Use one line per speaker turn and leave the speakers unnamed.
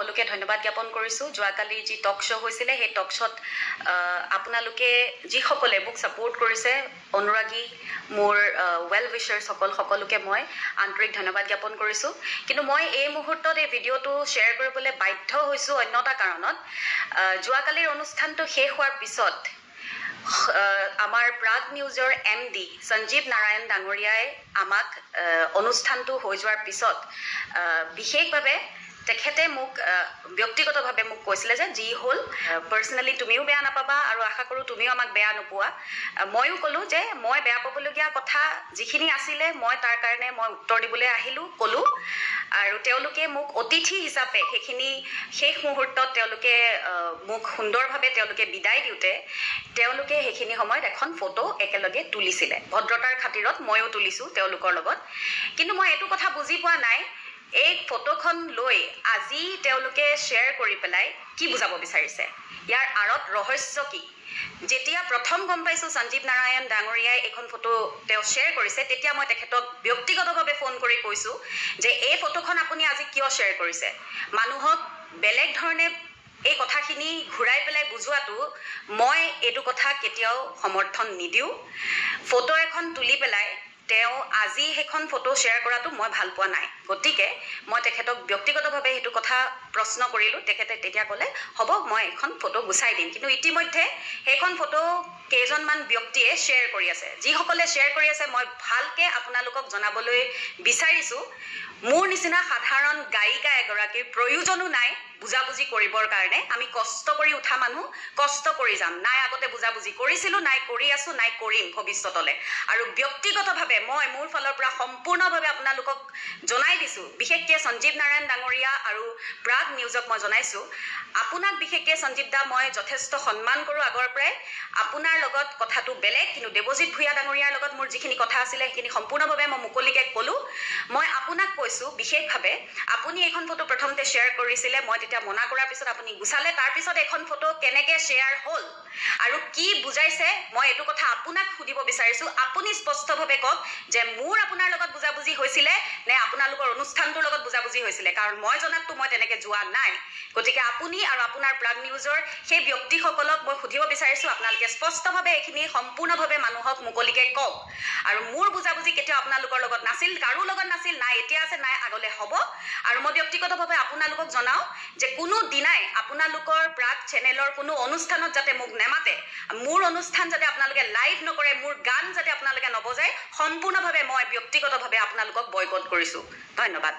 সকলোকে ধন্যবাদ জ্ঞাপন কৰিছোঁ। যোৱাকালি যি টক শ্ব' হৈছিলে সেই টক শ্ব'ত আপোনালোকে যিসকলে মোক ছাপোৰ্ট কৰিছে, অনুৰাগী মোৰ ৱেল উইচাৰ্ছ সকলোকে মই আন্তৰিক ধন্যবাদ জ্ঞাপন কৰিছোঁ। কিন্তু মই এই মুহূৰ্তত এই ভিডিঅ'টো শ্বেয়াৰ কৰিবলৈ বাধ্য হৈছোঁ অন্য এটা কাৰণত। যোৱাকালিৰ অনুষ্ঠানটো শেষ হোৱাৰ পিছত আমাৰ প্ৰাগ নিউজৰ MD সঞ্জীৱ নাৰায়ণ ডাঙৰীয়াই আমাক অনুষ্ঠানটো হৈ যোৱাৰ পিছত বিশেষভাৱে তেখেতে মোক ব্যক্তিগতভাৱে মোক কৈছিলে যে যি হ'ল পাৰ্চনেলি তুমিও বেয়া নাপাবা আৰু আশা কৰোঁ তুমিও আমাক বেয়া নোপোৱা। ময়ো ক'লোঁ যে মই বেয়া পাবলগীয়া কথা যিখিনি আছিলে মই তাৰ কাৰণে মই উত্তৰ দিবলৈ আহিলোঁ, ক'লোঁ। আৰু তেওঁলোকে মোক অতিথি হিচাপে সেইখিনি শেষ মুহূৰ্তত তেওঁলোকে মোক সুন্দৰভাৱে তেওঁলোকে বিদায় দিওঁতে তেওঁলোকে সেইখিনি সময়ত এখন ফটো একেলগে তুলিছিলে। ভদ্ৰতাৰ খাতিৰত ময়ো তুলিছোঁ তেওঁলোকৰ লগত। কিন্তু মই এইটো কথা বুজি পোৱা নাই, এই ফটোখন লৈ আজি তেওঁলোকে শ্বেয়াৰ কৰি পেলাই কি বুজাব বিচাৰিছে, ইয়াৰ আঁৰত ৰহস্য কি? যেতিয়া প্ৰথম গম পাইছোঁ সঞ্জীৱ নাৰায়ণ ডাঙৰীয়াই এইখন ফটো তেওঁ শ্বেয়াৰ কৰিছে, তেতিয়া মই তেখেতক ব্যক্তিগতভাৱে ফোন কৰি কৈছোঁ যে এই ফটোখন আপুনি আজি কিয় শ্বেয়াৰ কৰিছে? মানুহক বেলেগ ধৰণে এই কথাখিনি ঘূৰাই পেলাই বুজোৱাটো মই এইটো কথা কেতিয়াও সমৰ্থন নিদিওঁ। ফটো এখন তুলি পেলাই তেওঁ আজি সেইখন ফটো শ্বেয়াৰ কৰাটো মই ভাল পোৱা নাই। গতিকে মই তেখেতক ব্যক্তিগতভাৱে সেইটো কথা প্ৰশ্ন কৰিলোঁ। তেখেতে তেতিয়া ক'লে হ'ব মই এখন ফটো গুচাই দিম। কিন্তু ইতিমধ্যে সেইখন ফটো কেইজনমান ব্যক্তিয়ে শ্বেয়াৰ কৰি আছে। যিসকলে শ্বেয়াৰ কৰি আছে মই ভালকৈ আপোনালোকক জনাবলৈ বিচাৰিছোঁ, মোৰ নিচিনা সাধাৰণ গায়িকা এগৰাকীৰ প্ৰয়োজনো নাই বুজাবুজি কৰিবৰ কাৰণে। আমি কষ্ট কৰি উঠা মানুহ, কষ্ট কৰি যাম। নাই আগতে বুজাবুজি কৰিছিলোঁ, নাই কৰি আছোঁ, নাই কৰিম ভৱিষ্যতলৈ। আৰু ব্যক্তিগতভাৱে মই মোৰ ফালৰ পৰা সম্পূৰ্ণভাৱে আপোনালোকক জনাই দিছোঁ, বিশেষকৈ সঞ্জীৱ নাৰায়ণ ডাঙৰীয়া আৰু প্ৰাগ নিউজক মই জনাইছোঁ, আপোনাক বিশেষকৈ সঞ্জীৱ দা মই যথেষ্ট সন্মান কৰোঁ আগৰ পৰাই। আপোনাৰ লগত কথাটো বেলেগ, কিন্তু দেৱজিৎ ভূঞা ডাঙৰীয়াৰ লগত মোৰ যিখিনি কথা আছিলে সেইখিনি সম্পূৰ্ণভাৱে মই মুকলিকৈ ক'লোঁ। মই আপোনাক কৈছোঁ বিশেষভাৱে, আপুনি এইখন ফটো প্ৰথমতে শ্বেয়াৰ কৰিছিলে, মই তেতিয়া মনা কৰাৰ পিছত আপুনি গুচালে। তাৰপিছত এখন ফটো কেনেকৈ শ্বেয়াৰ হ'ল আৰু কি বুজাইছে মই এইটো কথা আপোনাক সুধিব বিচাৰিছোঁ। আপুনি স্পষ্টভাৱে কওক যে মোৰ আপোনাৰ লগত বুজাবুজি হৈছিলে নে আপোনালোকৰ অনুষ্ঠানটোৰ লগত বুজাবুজি হৈছিলে, কাৰণ মই জনাততো মই তেনেকৈ যোৱা নাই। গতিকে আপুনি আৰু আপোনাৰ প্ৰাগ নিউজৰ সেই ব্যক্তিসকলক মই সুধিব বিচাৰিছোঁ, আপোনালোকে স্পষ্টভাৱে এইখিনি সম্পূৰ্ণভাৱে মানুহক মুকলিকৈ কওক। আৰু মোৰ বুজাবুজি কেতিয়াও আপোনালোকৰ লগত নাছিল, কাৰো লগত নাছিল, নাই এতিয়া আছে, নাই আগলৈ হ'ব। আৰু মই ব্যক্তিগতভাৱে আপোনালোকক জনাওঁ যে কোনো দিনাই আপোনালোকৰ প্ৰাগ চেনেলৰ কোনো অনুষ্ঠানত যাতে মোক নেমাতে, মোৰ অনুষ্ঠান যাতে আপোনালোকে লাইভ নকৰে, মোৰ গান যাতে আপোনালোকে নবজায়, সম্পূৰ্ণভাৱে মই ব্যক্তিগতভাৱে আপোনালোকক বয়কট কৰিছোঁ। ধন্যবাদ।